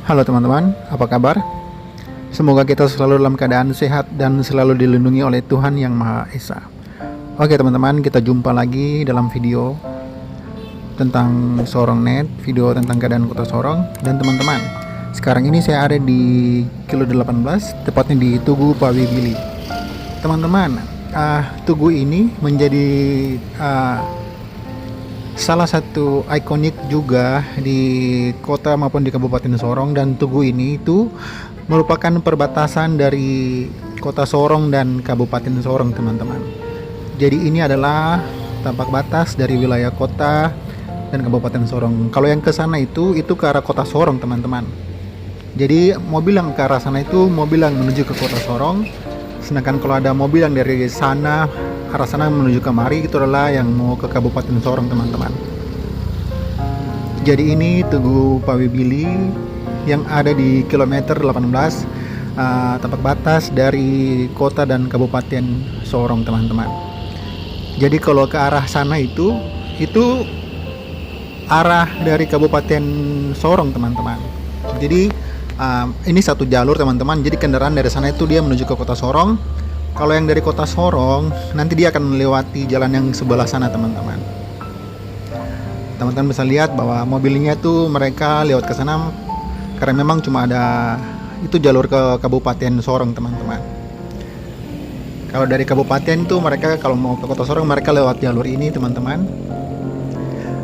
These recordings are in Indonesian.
Halo teman-teman, apa kabar? Semoga kita selalu dalam keadaan sehat dan selalu dilindungi oleh Tuhan Yang Maha Esa. Oke teman-teman, kita jumpa lagi dalam video tentang Sorong.net, video tentang keadaan kota Sorong. Dan teman-teman, sekarang ini saya ada di kilo 18, tepatnya di Tugu Pawi Bili. Teman-teman, Tugu ini menjadi salah satu ikonik juga di kota maupun di Kabupaten Sorong, dan Tugu ini itu merupakan perbatasan dari kota Sorong dan Kabupaten Sorong, teman-teman. Jadi ini adalah tapak batas dari wilayah kota dan Kabupaten Sorong. Kalau yang ke sana itu ke arah kota Sorong, teman-teman. Jadi mobil yang ke arah sana itu mobil yang menuju ke kota Sorong, sedangkan kalau ada mobil yang dari sana arah sana menuju ke mari, itu adalah yang mau ke Kabupaten Sorong, teman-teman. Jadi ini Tugu Pawi Bili yang ada di kilometer 18, tapak batas dari kota dan Kabupaten Sorong, teman-teman. Jadi kalau ke arah sana itu arah dari Kabupaten Sorong, teman-teman. Jadi ini satu jalur, teman-teman. Jadi kendaraan dari sana itu dia menuju ke kota Sorong. Kalau yang dari kota Sorong, nanti dia akan melewati jalan yang sebelah sana, teman-teman. Teman-teman bisa lihat bahwa mobilnya tuh mereka lewat ke sana karena memang cuma ada itu jalur ke Kabupaten Sorong, teman-teman. Kalau dari kabupaten itu mereka kalau mau ke kota Sorong mereka lewat jalur ini, teman-teman.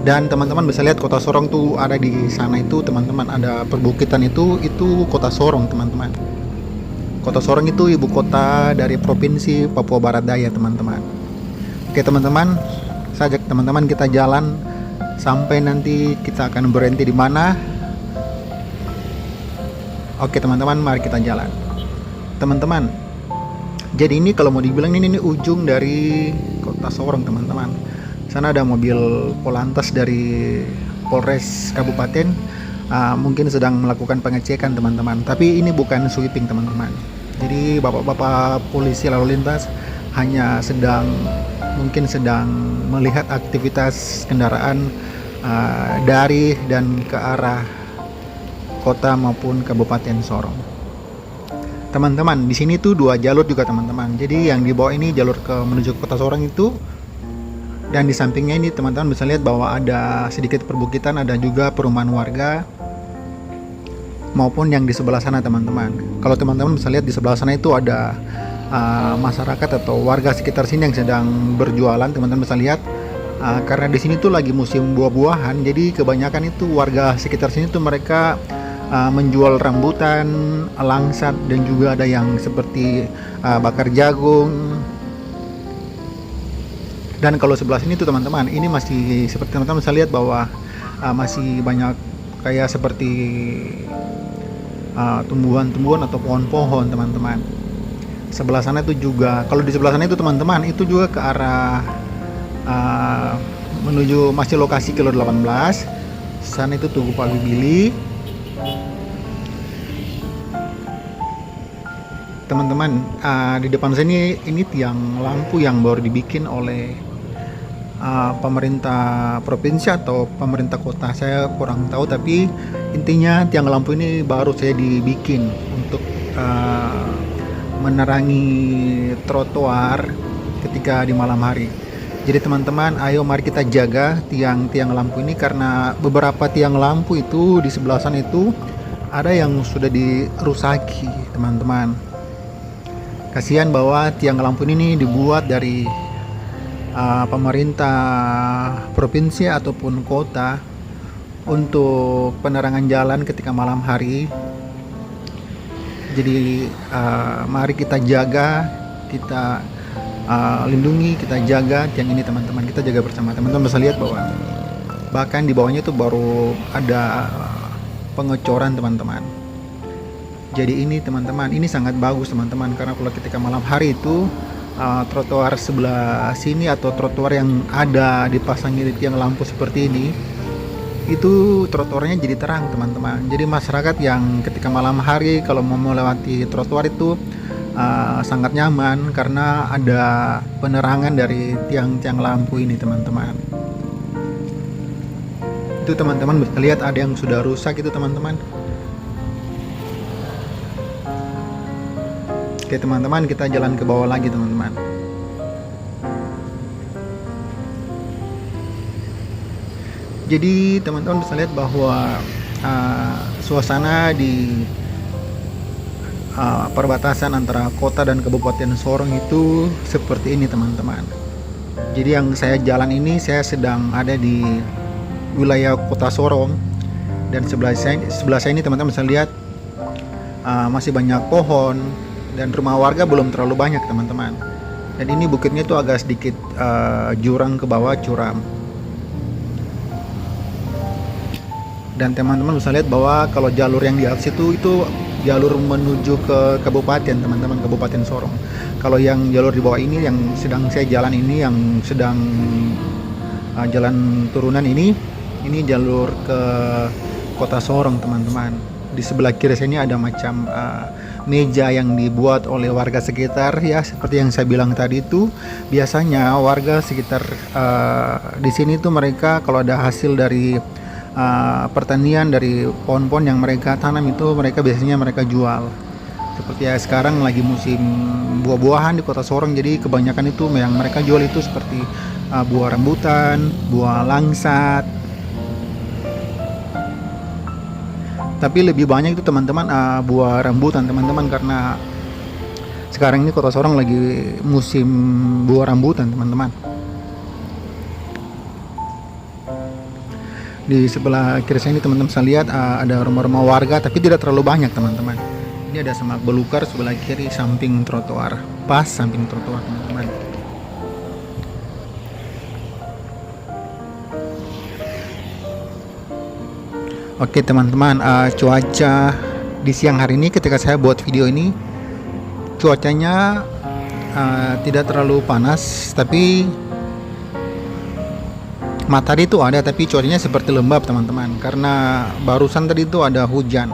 Dan teman-teman bisa lihat kota Sorong tuh ada di sana itu, teman-teman. Ada perbukitan itu kota Sorong, teman-teman. Kota Sorong itu ibu kota dari Provinsi Papua Barat Daya, teman-teman. Oke teman-teman, saya ajak teman-teman kita jalan sampai nanti kita akan berhenti di mana. Oke teman-teman, mari kita jalan. Teman-teman, jadi ini kalau mau dibilang ini ujung dari kota Sorong, teman-teman. Sana ada mobil Polantas dari Polres Kabupaten, mungkin sedang melakukan pengecekan, teman-teman. Tapi ini bukan sweeping, teman-teman. Jadi bapak-bapak polisi lalu lintas hanya mungkin sedang melihat aktivitas kendaraan dari dan ke arah kota maupun Kabupaten Sorong. Teman-teman, di sini tuh dua jalur juga, teman-teman. Jadi yang di bawah ini jalur menuju kota Sorong itu, dan di sampingnya ini teman-teman bisa lihat bahwa ada sedikit perbukitan, ada juga perumahan warga maupun yang di sebelah sana, teman-teman. Kalau teman-teman bisa lihat di sebelah sana itu ada masyarakat atau warga sekitar sini yang sedang berjualan, teman-teman bisa lihat. Karena di sini tuh lagi musim buah-buahan, jadi kebanyakan itu warga sekitar sini tuh mereka menjual rambutan, langsat, dan juga ada yang seperti bakar jagung. Dan kalau sebelah sini tuh teman-teman, ini masih seperti teman-teman bisa lihat bahwa masih banyak kayak seperti tumbuhan-tumbuhan atau pohon-pohon, teman-teman. Sebelah sana itu juga, kalau di sebelah sana itu teman-teman, itu juga ke arah menuju masih lokasi kilo 18. Sana itu Tugu Pawi Bili. Teman-teman, di depan sini ini tiang lampu yang baru dibikin oleh pemerintah provinsi atau pemerintah kota, saya kurang tahu, tapi intinya tiang lampu ini baru saya dibikin untuk menerangi trotoar ketika di malam hari. Jadi teman-teman, ayo mari kita jaga tiang-tiang lampu ini, karena beberapa tiang lampu itu di sebelah sana itu ada yang sudah dirusaki, teman-teman. Kasihan bahwa tiang lampu ini dibuat dari pemerintah provinsi ataupun kota untuk penerangan jalan ketika malam hari. Jadi mari kita jaga, kita lindungi, kita jaga tiang ini, teman-teman. Kita jaga bersama. Teman-teman bisa lihat bahwa bahkan di bawahnya itu baru ada pengecoran, teman-teman. Jadi ini teman-teman, ini sangat bagus, teman-teman, karena kalau ketika malam hari itu trotoar sebelah sini atau trotoar yang ada dipasangi tiang lampu seperti ini, itu trotoarnya jadi terang, teman-teman. Jadi masyarakat yang ketika malam hari kalau mau melewati trotoar itu sangat nyaman karena ada penerangan dari tiang-tiang lampu ini, teman-teman. Itu teman-teman bisa lihat ada yang sudah rusak itu, teman-teman. Oke teman-teman, kita jalan ke bawah lagi teman-teman. Jadi teman-teman bisa lihat bahwa suasana di perbatasan antara kota dan Kabupaten Sorong itu seperti ini teman-teman. Jadi yang saya jalan ini, saya sedang ada di wilayah kota Sorong, dan sebelah saya ini teman-teman bisa lihat masih banyak pohon dan rumah warga belum terlalu banyak teman-teman. Dan ini bukitnya itu agak sedikit jurang ke bawah, curam. Dan teman-teman bisa lihat bahwa kalau jalur yang di atas itu jalur menuju ke kabupaten teman-teman, Kabupaten Sorong. Kalau yang jalur di bawah ini yang sedang saya jalan ini, yang sedang jalan turunan ini jalur ke kota Sorong teman-teman. Di sebelah kiri sini ada macam meja yang dibuat oleh warga sekitar, ya seperti yang saya bilang tadi itu. Biasanya warga sekitar di sini tuh mereka kalau ada hasil dari pertanian, dari pohon-pohon yang mereka tanam itu biasanya mereka jual. Seperti ya sekarang lagi musim buah-buahan di kota Sorong, jadi kebanyakan itu yang mereka jual itu seperti buah rambutan, buah langsat. Tapi lebih banyak itu teman-teman buah rambutan teman-teman, karena sekarang ini kota Sorong lagi musim buah rambutan teman-teman. Di sebelah kiri saya ini teman-teman bisa lihat ada rumah-rumah warga, tapi tidak terlalu banyak teman-teman. Ini ada semak belukar sebelah kiri samping trotoar, pas samping trotoar teman-teman. Oke teman-teman, cuaca di siang hari ini ketika saya buat video ini, cuacanya tidak terlalu panas, tapi matahari itu ada, tapi cuacanya seperti lembab teman-teman, karena barusan tadi itu ada hujan.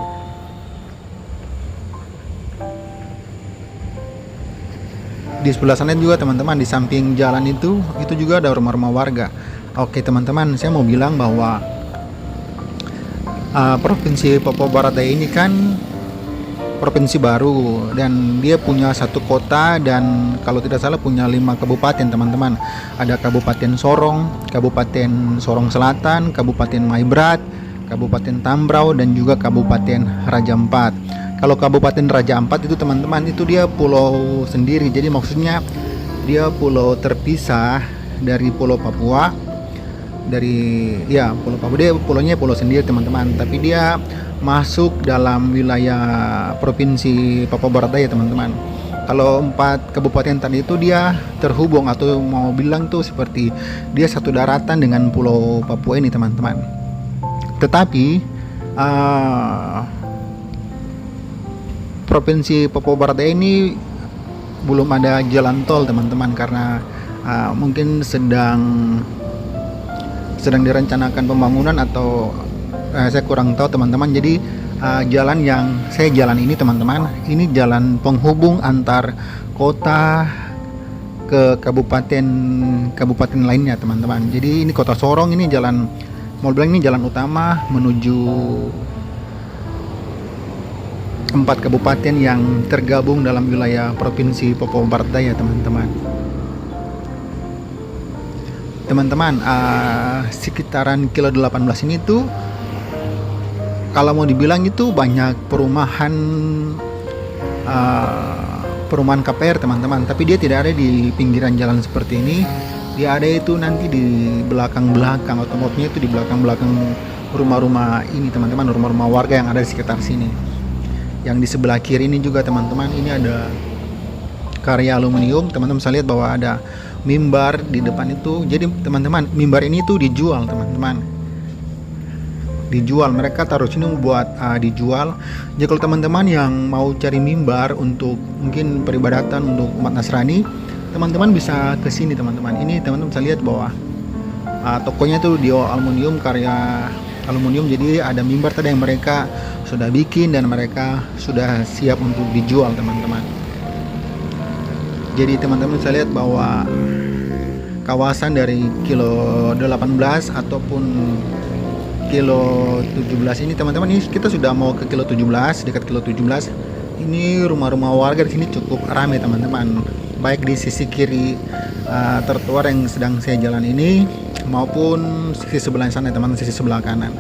Di sebelah sana juga teman-teman, di samping jalan itu juga ada rumah-rumah warga. Oke teman-teman, saya mau bilang bahwa Provinsi Papua Barat Daya ini kan provinsi baru, dan dia punya satu kota, dan kalau tidak salah punya 5 kabupaten teman-teman. Ada Kabupaten Sorong, Kabupaten Sorong Selatan, Kabupaten Maibrat, Kabupaten Tambrau, dan juga Kabupaten Raja Ampat. Kalau Kabupaten Raja Ampat itu teman-teman, itu dia pulau sendiri, jadi maksudnya dia pulau terpisah dari Pulau Papua. Pulau Papua, dia pulaunya pulau sendiri teman-teman, tapi dia masuk dalam wilayah Provinsi Papua Barat Daya teman-teman. Kalau 4 kabupaten tadi itu dia terhubung, atau mau bilang tuh seperti dia satu daratan dengan Pulau Papua ini teman-teman. Tetapi Provinsi Papua Barat Daya ini belum ada jalan tol teman-teman, karena mungkin sedang direncanakan pembangunan, atau saya kurang tahu teman-teman. Jadi jalan yang saya jalan ini teman-teman, ini jalan penghubung antar kota ke kabupaten lainnya teman-teman. Jadi ini kota Sorong, ini jalan, mau bilang ini jalan utama menuju 4 kabupaten yang tergabung dalam wilayah Provinsi Papua Barat Daya teman-teman. Teman-teman, sekitaran kilo 18 ini tuh kalau mau dibilang itu banyak perumahan KPR teman-teman, tapi dia tidak ada di pinggiran jalan seperti ini. Dia ada itu nanti di belakang-belakang, atau maksudnya itu di belakang-belakang rumah-rumah ini teman-teman, rumah-rumah warga yang ada di sekitar sini. Yang di sebelah kiri ini juga teman-teman, ini ada karya aluminium. Teman-teman bisa lihat bahwa ada mimbar di depan itu. Jadi teman-teman, mimbar ini tuh dijual teman-teman, mereka taruh sini buat dijual. Jadi kalau teman-teman yang mau cari mimbar untuk mungkin peribadatan untuk umat Nasrani, teman-teman bisa ke sini teman-teman. Ini teman-teman bisa lihat bahwa tokonya tuh di aluminium, karya aluminium. Jadi ada mimbar tadi yang mereka sudah bikin dan mereka sudah siap untuk dijual teman-teman. Jadi teman-teman bisa lihat bahwa kawasan dari kilo 18 ataupun kilo 17 ini teman-teman, ini kita sudah mau ke kilo 17, dekat kilo 17. ini rumah-rumah warga di sini cukup ramai teman-teman, baik di sisi kiri trotoar yang sedang saya jalan ini maupun sisi sebelah sana teman-teman, sisi sebelah kanan.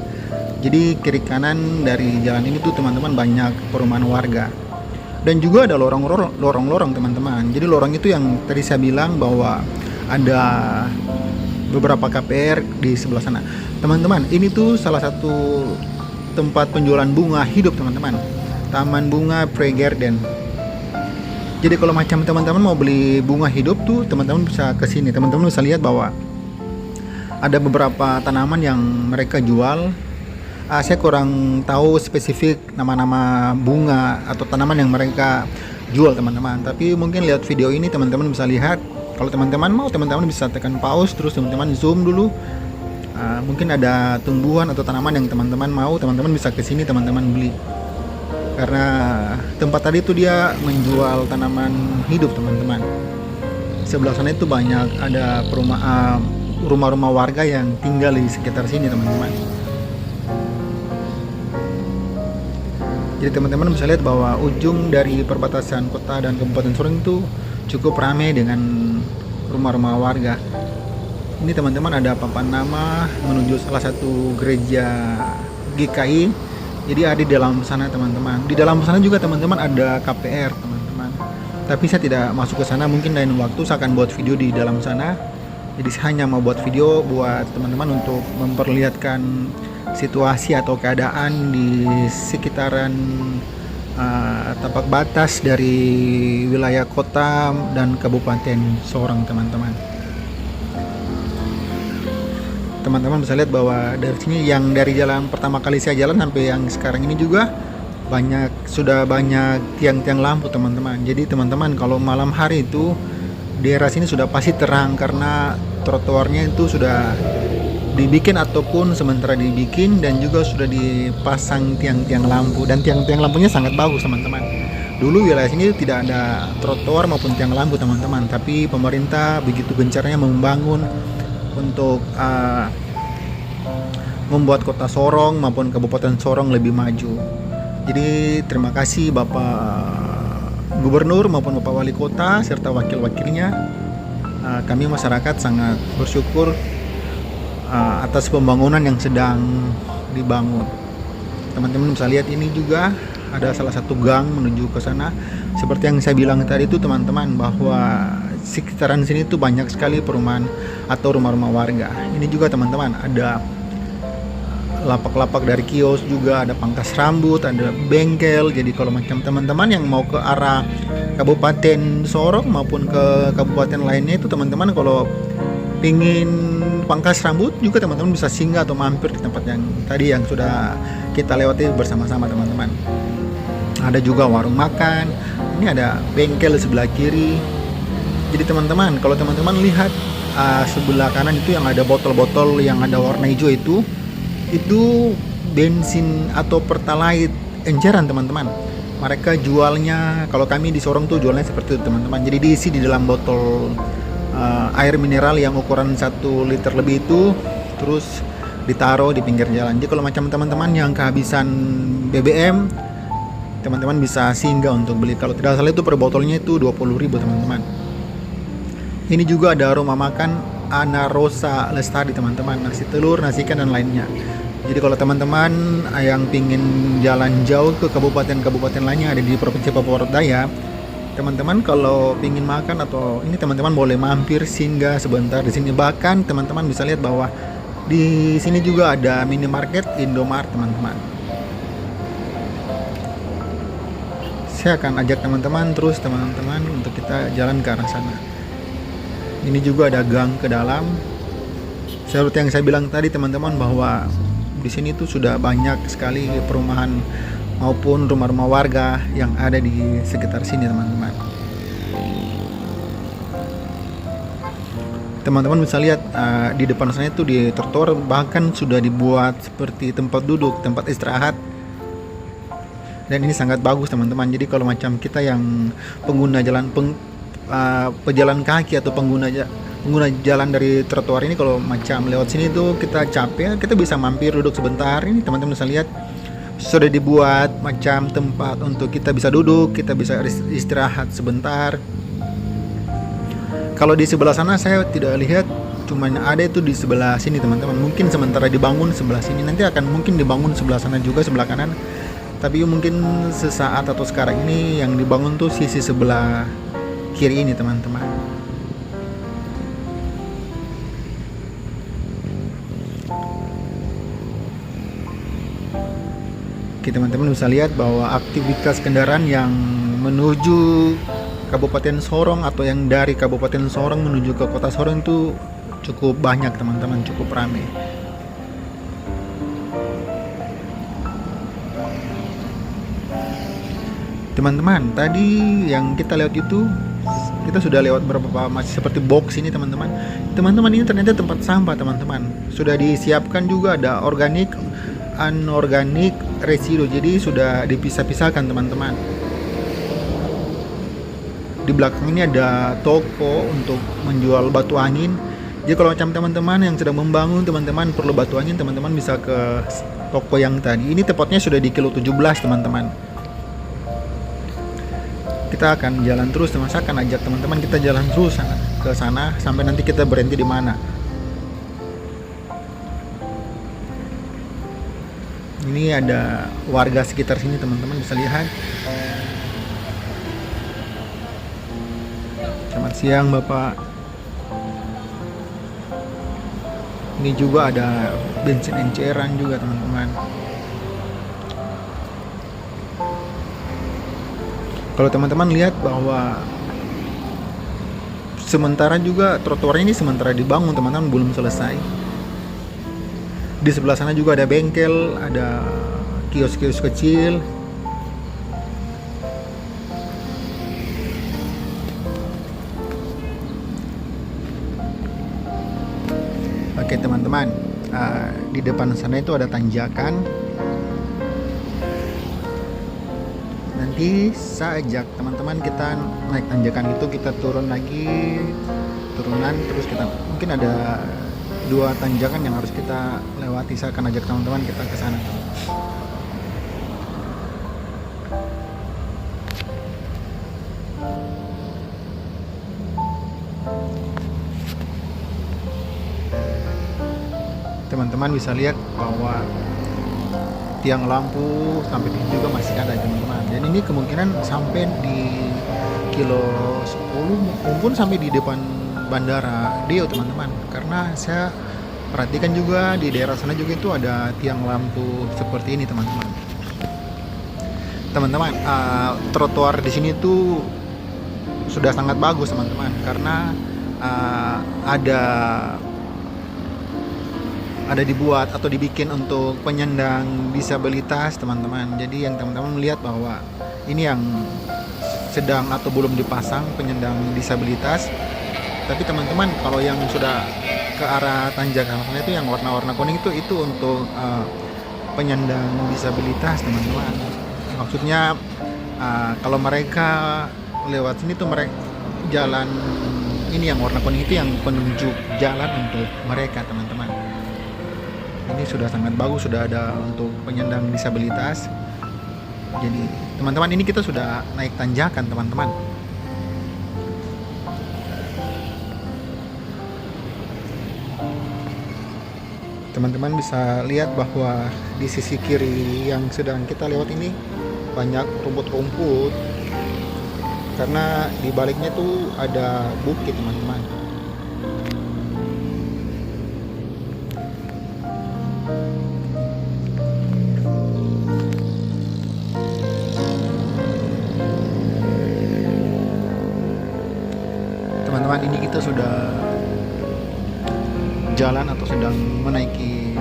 Jadi kiri kanan dari jalan ini tuh teman-teman banyak perumahan warga, dan juga ada lorong-lorong teman-teman. Jadi lorong itu yang tadi saya bilang bahwa ada beberapa KPR di sebelah sana teman-teman. Ini tuh salah satu tempat penjualan bunga hidup teman-teman, Taman Bunga Pre Garden. Jadi kalau macam teman-teman mau beli bunga hidup tuh teman-teman bisa ke sini. Teman-teman bisa lihat bahwa ada beberapa tanaman yang mereka jual. Saya kurang tahu spesifik nama-nama bunga atau tanaman yang mereka jual teman-teman, tapi mungkin lihat video ini teman-teman bisa lihat. Kalau teman-teman mau, teman-teman bisa tekan pause terus teman-teman zoom dulu. Mungkin ada tumbuhan atau tanaman yang teman-teman mau, teman-teman bisa ke sini teman-teman beli. Karena tempat tadi itu dia menjual tanaman hidup teman-teman. Sebelah sana itu banyak ada rumah-rumah warga yang tinggal di sekitar sini teman-teman. Jadi teman-teman bisa lihat bahwa ujung dari perbatasan kota dan Kabupaten Sorong itu cukup ramai dengan rumah-rumah warga. Ini teman-teman ada papan nama menuju salah satu gereja GKI. Jadi ada di dalam sana teman-teman. Di dalam sana juga teman-teman ada KPR teman-teman. Tapi saya tidak masuk ke sana, mungkin lain waktu saya akan buat video di dalam sana. Jadi saya hanya mau buat video buat teman-teman untuk memperlihatkan situasi atau keadaan di sekitaran tapak batas dari wilayah kota dan Kabupaten Sorong teman-teman. Teman-teman bisa lihat bahwa dari sini yang dari jalan pertama kali saya jalan sampai yang sekarang ini juga sudah banyak tiang-tiang lampu teman-teman. Jadi teman-teman kalau malam hari itu daerah sini sudah pasti terang karena trotoarnya itu sudah dibikin ataupun sementara dibikin, dan juga sudah dipasang tiang-tiang lampu, dan tiang-tiang lampunya sangat bagus teman-teman. Dulu wilayah sini tidak ada trotoar maupun tiang lampu teman-teman, tapi pemerintah begitu gencarnya membangun untuk membuat kota Sorong maupun Kabupaten Sorong lebih maju. Jadi terima kasih Bapak Gubernur maupun Bapak Wali Kota serta wakil-wakilnya. Kami masyarakat sangat bersyukur atas pembangunan yang sedang dibangun. Teman-teman bisa lihat ini juga ada salah satu gang menuju ke sana. Seperti yang saya bilang tadi itu teman-teman, bahwa sekitaran sini tuh banyak sekali perumahan atau rumah-rumah warga. Ini juga teman-teman ada lapak-lapak dari kios, juga ada pangkas rambut, ada bengkel. Jadi kalau macam teman-teman yang mau ke arah Kabupaten Sorong maupun ke kabupaten lainnya itu teman-teman kalau pingin pangkas rambut juga teman-teman bisa singgah atau mampir di tempat yang tadi yang sudah kita lewati bersama-sama teman-teman. Ada juga warung makan, ini ada bengkel di sebelah kiri. Jadi teman-teman kalau teman-teman lihat sebelah kanan itu yang ada botol-botol yang ada warna hijau itu bensin atau pertalite enceran teman-teman. Mereka jualnya, kalau kami di Sorong tuh jualnya seperti itu teman-teman. Jadi diisi di dalam botol air mineral yang ukuran 1 liter lebih itu, terus ditaruh di pinggir jalan. Jadi kalau macam teman-teman yang kehabisan BBM, teman-teman bisa singgah untuk beli. Kalau tidak salah itu per botolnya itu 20.000 teman-teman. Ini juga ada rumah makan Ana Rosa Lestari teman-teman, nasi telur, nasi ikan dan lainnya. Jadi kalau teman-teman yang pingin jalan jauh ke kabupaten-kabupaten lainnya ada di Provinsi Papua Barat Daya, teman-teman kalau pingin makan atau ini teman-teman boleh mampir singgah sebentar di sini. Bahkan teman-teman bisa lihat bahwa di sini juga ada minimarket Indomart teman-teman. Saya akan ajak teman-teman untuk kita jalan ke arah sana. Ini juga ada gang ke dalam. Seperti yang saya bilang tadi teman-teman bahwa di sini tuh sudah banyak sekali perumahan maupun rumah-rumah warga yang ada di sekitar sini teman-teman. Teman-teman bisa lihat di depan sana itu di trotoar bahkan sudah dibuat seperti tempat duduk, tempat istirahat. Dan ini sangat bagus teman-teman. Jadi kalau macam kita yang pengguna jalan pejalan kaki atau pengguna jalan dari trotoar ini, kalau macam lewat sini tuh kita capek, kita bisa mampir duduk sebentar. Ini teman-teman bisa lihat sudah dibuat macam tempat untuk kita bisa duduk, kita bisa istirahat sebentar. Kalau di sebelah sana saya tidak lihat, cuman ada itu di sebelah sini teman-teman. Mungkin sementara dibangun sebelah sini, nanti akan mungkin dibangun sebelah sana juga, sebelah kanan. Tapi mungkin sesaat atau sekarang ini yang dibangun tuh sisi sebelah kiri ini teman-teman. Oke teman-teman, bisa lihat bahwa aktivitas kendaraan yang menuju Kabupaten Sorong atau yang dari Kabupaten Sorong menuju ke Kota Sorong itu cukup banyak teman-teman, cukup ramai. Teman-teman, tadi yang kita lewat itu, kita sudah lewat beberapa masih seperti box ini teman-teman. Teman-teman, ini ternyata tempat sampah teman-teman. Sudah disiapkan juga, ada organik, anorganik, residu. Jadi sudah dipisah-pisahkan teman-teman. Di belakang ini ada toko untuk menjual batu angin. Jadi kalau macam teman-teman yang sedang membangun, teman-teman perlu batu angin, teman-teman bisa ke toko yang tadi. Ini tepatnya sudah di kilo 17 teman-teman. Kita akan jalan terus, saya akan ajak teman-teman kita jalan terus ke sana sampai nanti kita berhenti di mana. Ini ada warga sekitar sini teman-teman, bisa lihat. Selamat siang Bapak. Ini juga ada bensin enceran juga teman-teman. Kalau teman-teman lihat bahwa sementara juga trotoar ini sementara dibangun teman-teman, belum selesai. Di sebelah sana juga ada bengkel, ada kios-kios kecil. Oke teman-teman, di depan sana itu ada tanjakan. Nanti saya ajak teman-teman kita naik tanjakan itu, kita turun lagi, turunan, terus kita mungkin ada 2 tanjakan yang harus kita lewati. Saya akan ajak teman-teman kita ke sana. Teman-teman bisa lihat bahwa tiang lampu sampai di sini juga masih ada teman-teman. Dan ini kemungkinan sampai di kilo 10 maupun sampai di depan Bandara Riau teman-teman. Karena saya perhatikan juga di daerah sana juga itu ada tiang lampu seperti ini teman-teman. Teman-teman, trotoar di sini tuh sudah sangat bagus teman-teman, karena ada dibuat atau dibikin untuk penyandang disabilitas teman-teman. Jadi yang teman-teman melihat bahwa ini yang sedang atau belum dipasang penyandang disabilitas. Tapi teman-teman, kalau yang sudah ke arah tanjakan itu yang warna-warna kuning itu untuk penyandang disabilitas teman-teman. Maksudnya kalau mereka lewat sini tuh mereka jalan ini yang warna kuning itu yang penunjuk jalan untuk mereka teman-teman. Ini sudah sangat bagus, sudah ada untuk penyandang disabilitas. Jadi teman-teman, ini kita sudah naik tanjakan teman-teman. Teman-teman bisa lihat bahwa di sisi kiri yang sedang kita lewat ini banyak rumput-rumput, karena di baliknya tuh ada bukit teman-teman. Teman-teman, ini kita sudah jalan atau sedang menaiki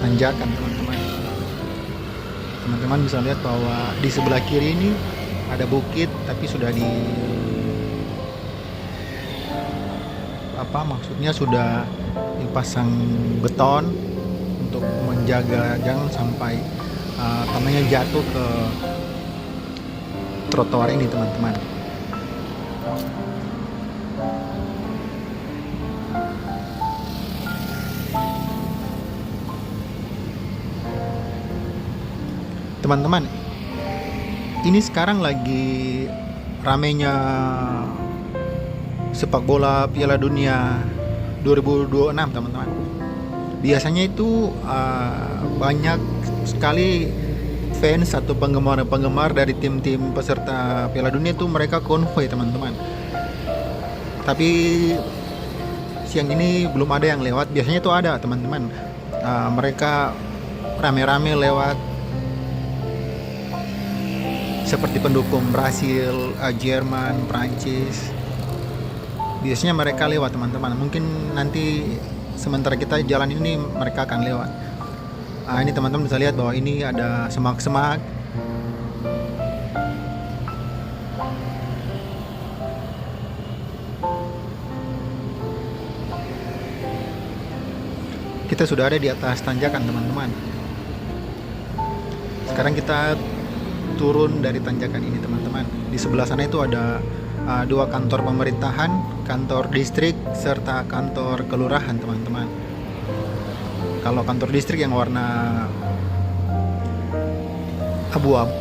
tanjakan teman-teman. Teman-teman bisa lihat bahwa di sebelah kiri ini ada bukit, tapi sudah maksudnya sudah dipasang beton untuk menjaga jangan sampai tanahnya jatuh ke trotoar ini teman-teman. Teman-teman, ini sekarang lagi ramenya sepak bola Piala Dunia 2026, teman-teman. Biasanya itu banyak sekali fans atau penggemar-penggemar dari tim-tim peserta Piala Dunia itu mereka konvoy, teman-teman. Tapi siang ini belum ada yang lewat. Biasanya itu ada, teman-teman. Mereka rame-rame lewat seperti pendukung Brasil, Jerman, Prancis. Biasanya mereka lewat, teman-teman. Mungkin nanti sementara kita jalan ini mereka akan lewat. Ini teman-teman bisa lihat bahwa ini ada semak-semak. Kita sudah ada di atas tanjakan, teman-teman. Sekarang kita turun dari tanjakan ini, teman-teman. Di sebelah sana itu ada dua kantor pemerintahan, kantor distrik serta kantor kelurahan, teman-teman. Kalau kantor distrik yang warna abu-abu.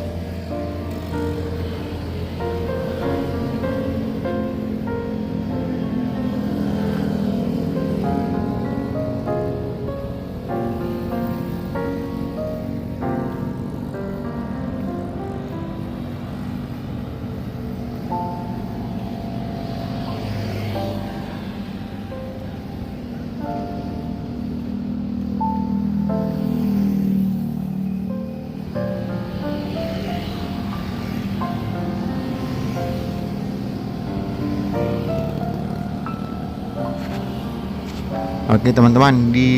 Oke, teman-teman, di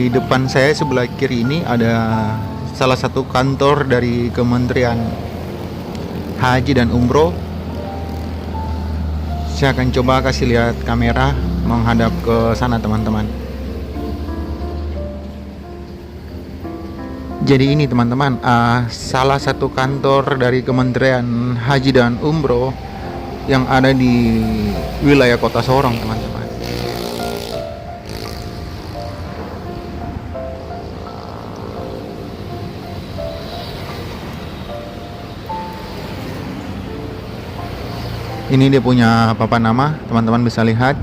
depan saya sebelah kiri ini ada salah satu kantor dari Kementerian Haji dan Umroh. Saya akan coba kasih lihat kamera menghadap ke sana, teman-teman. Jadi ini, teman-teman, salah satu kantor dari Kementerian Haji dan Umroh yang ada di wilayah Kota Sorong, teman-teman. Ini dia punya papan nama, teman-teman bisa lihat.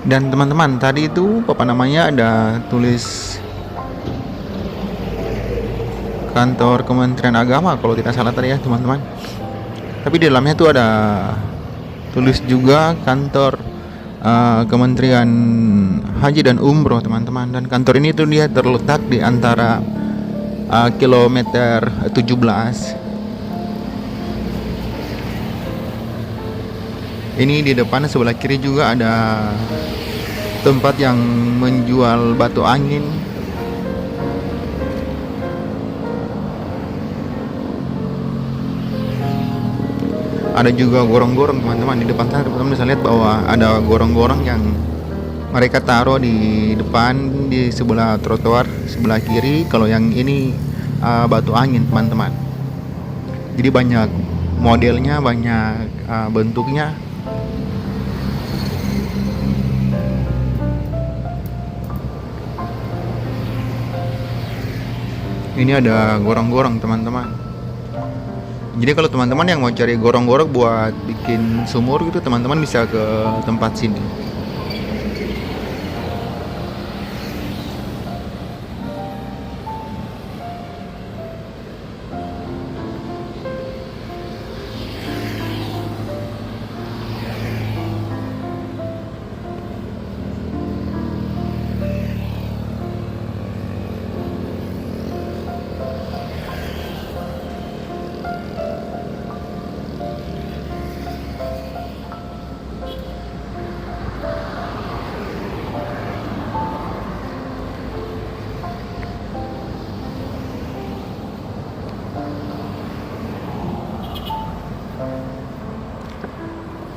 Dan teman-teman, tadi itu papan namanya ada tulis kantor Kementerian Agama kalau tidak salah tadi ya, teman-teman. Tapi di dalamnya tuh ada tulis juga kantor Kementerian Haji dan Umroh, teman-teman. Dan kantor ini tuh dia terletak di antara kilometer 17. Ini di depan sebelah kiri juga ada tempat yang menjual batu angin. Ada juga gorong-gorong, teman-teman. Di depan sana teman-teman bisa lihat bahwa ada gorong-gorong yang mereka taruh di depan di sebelah trotoar sebelah kiri. Kalau yang ini batu angin, teman-teman. Jadi banyak modelnya, banyak bentuknya. Ini ada gorong-gorong, teman-teman. Jadi kalau teman-teman yang mau cari gorong-gorong buat bikin sumur gitu, teman-teman bisa ke tempat sini.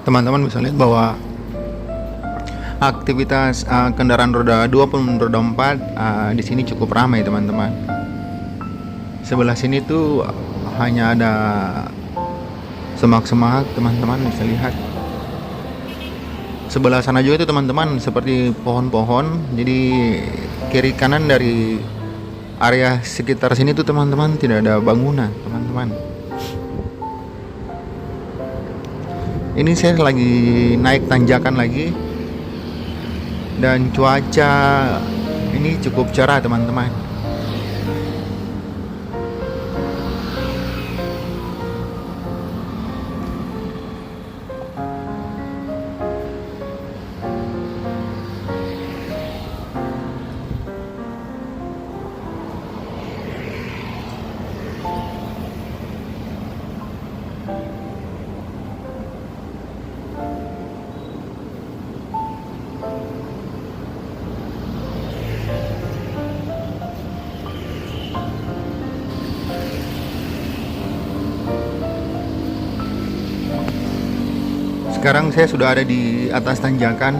Teman-teman bisa lihat bahwa aktivitas kendaraan roda 2 pun roda 4 di sini cukup ramai, teman-teman. Sebelah sini tuh hanya ada semak-semak, teman-teman bisa lihat. Sebelah sana juga itu teman-teman seperti pohon-pohon. Jadi kiri kanan dari area sekitar sini tuh teman-teman tidak ada bangunan, teman-teman. Ini saya lagi naik tanjakan lagi dan cuaca ini cukup cerah, teman-teman. Sekarang saya sudah ada di atas tanjakan.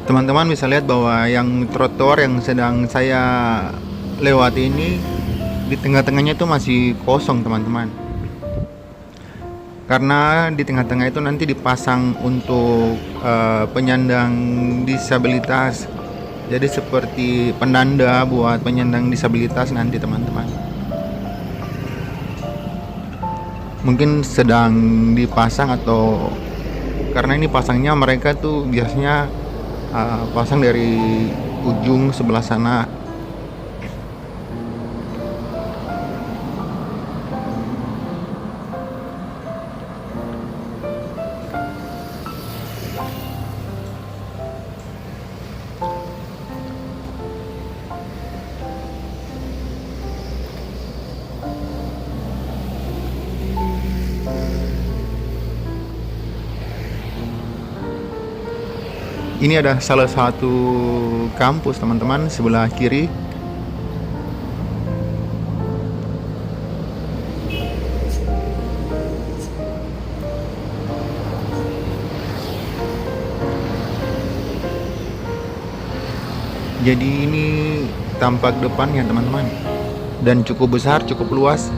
Teman-teman bisa lihat bahwa yang trotoar yang sedang saya lewati ini di tengah-tengahnya itu masih kosong, teman-teman. Karena di tengah-tengah itu nanti dipasang untuk penyandang disabilitas. Jadi seperti penanda buat penyandang disabilitas nanti, teman-teman. Mungkin sedang dipasang atau karena ini pasangnya mereka tuh biasanya pasang dari ujung sebelah sana. Ini ada salah satu kampus, teman-teman, sebelah kiri. Jadi ini tampak depannya, teman-teman, dan cukup besar, cukup luas.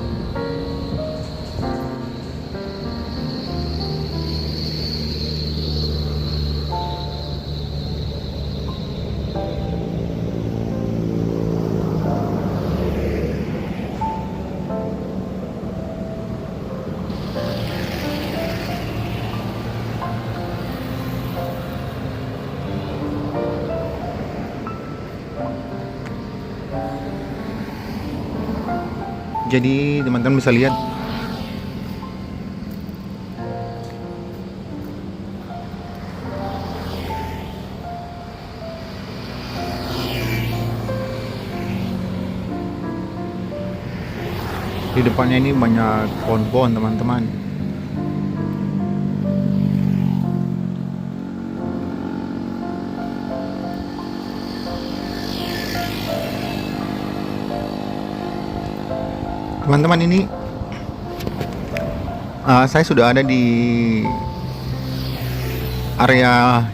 Jadi teman-teman bisa lihat di depannya ini banyak pohon-pohon, teman-teman. Teman-teman, ini saya sudah ada di area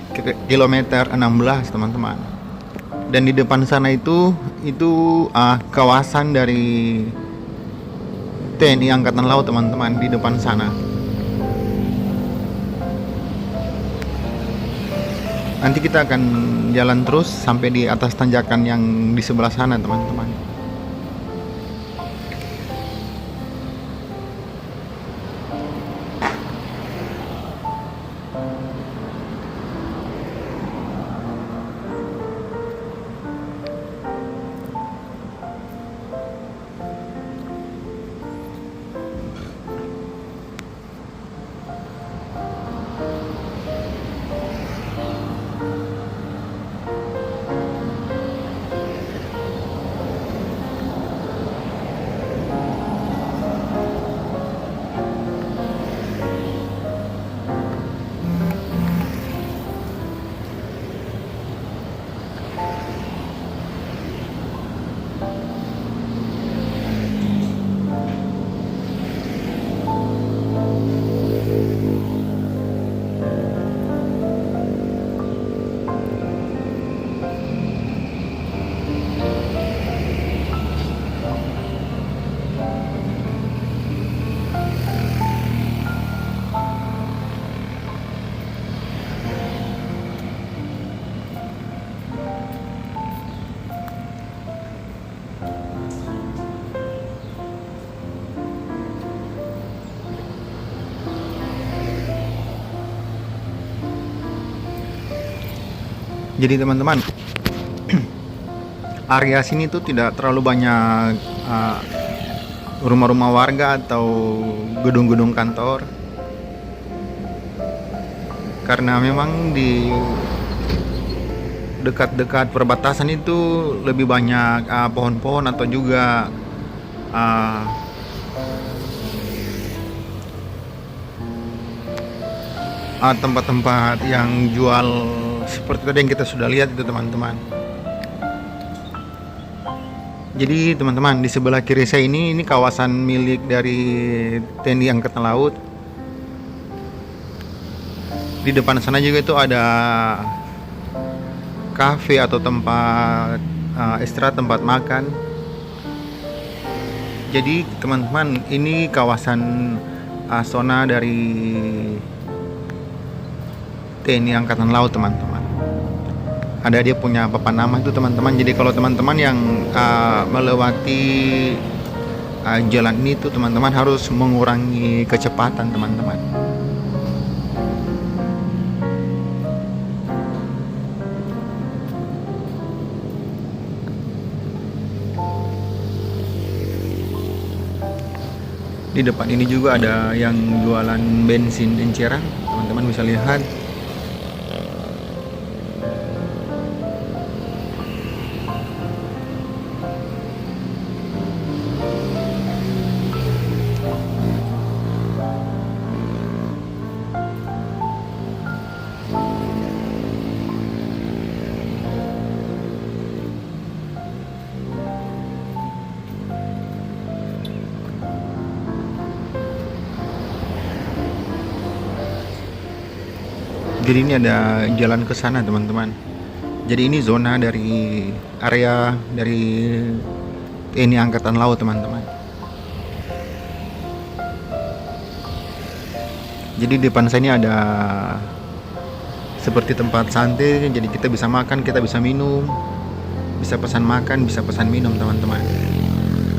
kilometer 16, teman-teman. Dan di depan sana itu kawasan dari TNI Angkatan Laut, teman-teman, di depan sana. Nanti kita akan jalan terus sampai di atas tanjakan yang di sebelah sana, teman-teman. Jadi teman-teman, area sini tuh tidak terlalu banyak rumah-rumah warga atau gedung-gedung kantor, karena memang di dekat-dekat perbatasan itu lebih banyak pohon-pohon atau juga uh, tempat-tempat yang jual seperti tadi yang kita sudah lihat itu teman-teman. Jadi teman-teman, di sebelah kiri saya ini kawasan milik dari TNI Angkatan Laut. Di depan sana juga itu ada kafe atau tempat istirahat, tempat makan. Jadi teman-teman, ini kawasan zona dari TNI Angkatan Laut teman-teman. Ada dia punya papan nama itu teman-teman. Jadi kalau teman-teman yang melewati jalan ini tuh teman-teman harus mengurangi kecepatan teman-teman. Di depan ini juga ada yang jualan bensin enceran, teman-teman bisa lihat. Jadi ini ada jalan ke sana teman-teman. Jadi ini zona dari area dari TNI Angkatan Laut teman-teman. Jadi di depan saya ini ada seperti tempat santai. Jadi kita bisa makan, kita bisa minum, bisa pesan makan, bisa pesan minum teman-teman.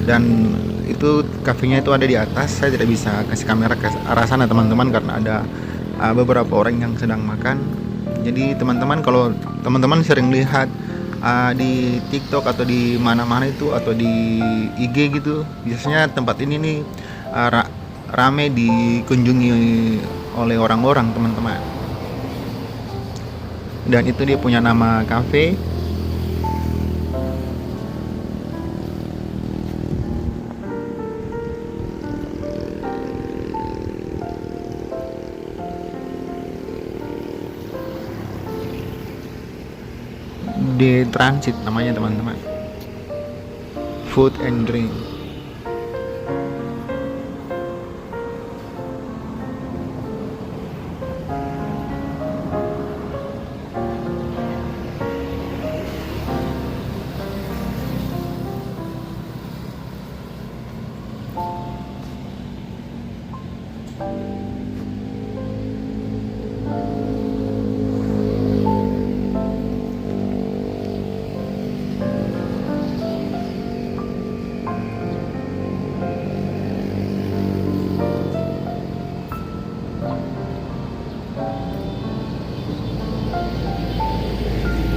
Dan itu kafenya itu ada di atas. Saya tidak bisa kasih kamera ke arah sana teman-teman karena ada beberapa orang yang sedang makan. Jadi teman-teman, kalau teman-teman sering lihat di TikTok atau di mana-mana itu atau di IG gitu, biasanya tempat ini nih rame dikunjungi oleh orang-orang teman-teman. Dan itu dia punya nama cafe. Di Transit namanya teman-teman, food and drink.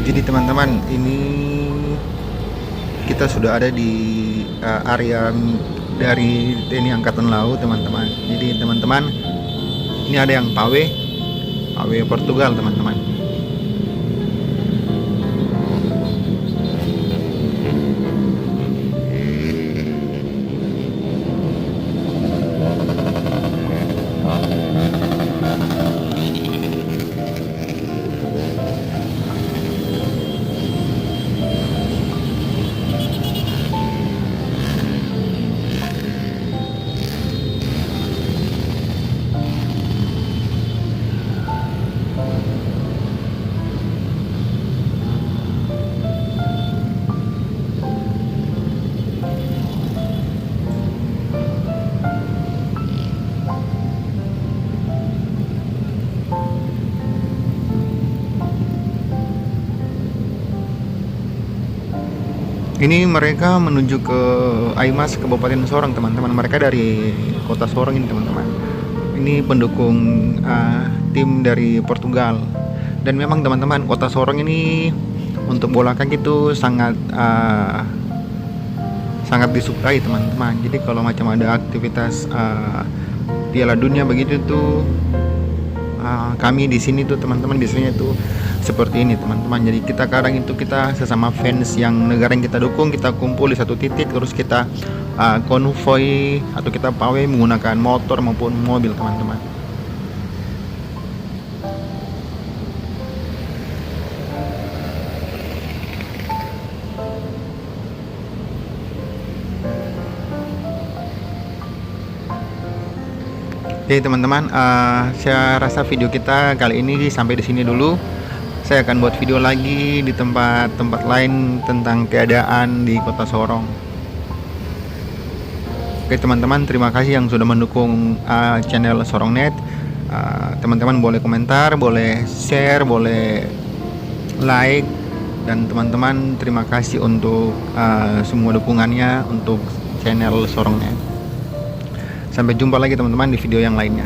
Jadi teman-teman, ini kita sudah ada di area dari TNI Angkatan Laut teman-teman. Jadi teman-teman, ini ada yang pawe Portugal teman-teman. Ini mereka menuju ke Aimas, Kabupaten Sorong teman-teman. Mereka dari kota Sorong ini teman-teman. Ini pendukung tim dari Portugal. Dan memang teman-teman, kota Sorong ini untuk bola kaki itu sangat disukai teman-teman. Jadi kalau macam ada aktivitas Piala Dunia begitu tuh, kami di sini tuh teman-teman biasanya tuh seperti ini teman-teman. Jadi kita kadang itu kita sesama fans yang negara yang kita dukung, kita kumpul di satu titik, terus kita konvoi atau kita pawai menggunakan motor maupun mobil teman-teman. Oke teman-teman, saya rasa video kita kali ini sampai di sini dulu. Saya akan buat video lagi di tempat-tempat lain tentang keadaan di Kota Sorong. Oke teman-teman, terima kasih yang sudah mendukung channel Sorongnet. Teman-teman boleh komentar, boleh share, boleh like, dan teman-teman terima kasih untuk semua dukungannya untuk channel Sorongnet. Sampai jumpa lagi teman-teman di video yang lainnya.